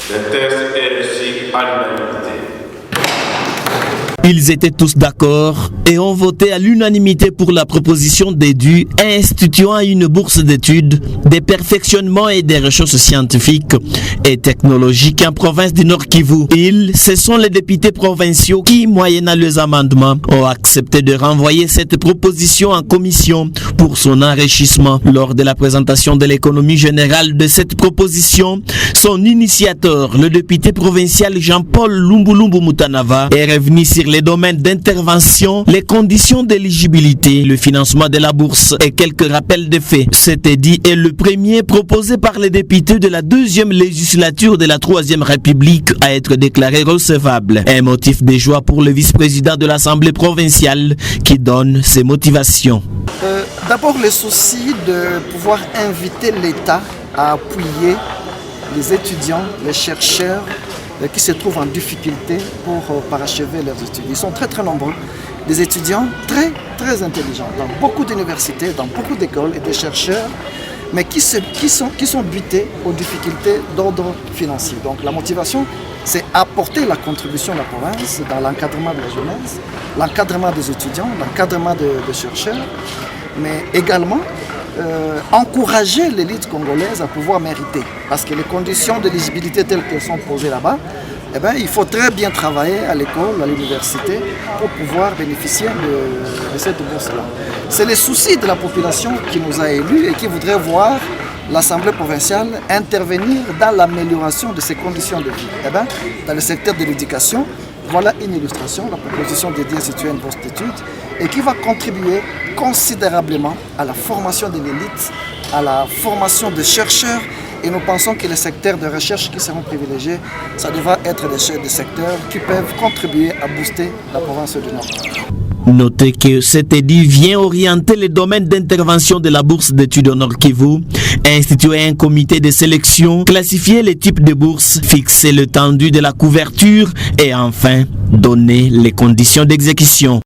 Le texte est reçu à l'unanimité. Ils étaient tous d'accord et ont voté à l'unanimité pour la proposition d'EDU instituant une bourse d'études, des perfectionnements et des recherches scientifiques et technologiques en province du Nord Kivu. Ce sont les députés provinciaux qui, moyennant les amendements, ont accepté de renvoyer cette proposition en commission pour son enrichissement. Lors de la présentation de l'économie générale de cette proposition, son initiateur, le député provincial Jean-Paul Lumbulumbu Mutanava, est revenu sur les domaines d'intervention, les conditions d'éligibilité, le financement de la bourse et quelques rappels de faits. Cet édit est le premier proposé par les députés de la deuxième législature de la Troisième République à être déclaré recevable. Un motif de joie pour le vice-président de l'Assemblée provinciale qui donne ses motivations. D'abord, le souci de pouvoir inviter l'État à appuyer les étudiants, les chercheurs qui se trouvent en difficulté pour parachever leurs études. Ils sont très nombreux, des étudiants très intelligents, dans beaucoup d'universités, dans beaucoup d'écoles et des chercheurs, mais qui sont butés aux difficultés d'ordre financier. Donc la motivation, c'est apporter la contribution de la province dans l'encadrement de la jeunesse, l'encadrement des étudiants, l'encadrement des chercheurs, mais également encourager l'élite congolaise à pouvoir mériter. Parce que les conditions d'éligibilité telles qu'elles sont posées là-bas, il faut très bien travailler à l'école, à l'université, pour pouvoir bénéficier de cette bourse-là. C'est le souci de la population qui nous a élus et qui voudrait voir l'Assemblée provinciale intervenir dans l'amélioration de ces conditions de vie. Dans le secteur de l'éducation, voilà une illustration, la proposition d'aider à instituer une bourse d'études et qui va contribuer considérablement à la formation de l'élite, à la formation des chercheurs, et nous pensons que les secteurs de recherche qui seront privilégiés, ça devra être des secteurs qui peuvent contribuer à booster la province du Nord. Notez que cet édit vient orienter les domaines d'intervention de la bourse d'études au Nord Kivu, instituer un comité de sélection, classifier les types de bourses, fixer l'étendue de la couverture et enfin donner les conditions d'exécution.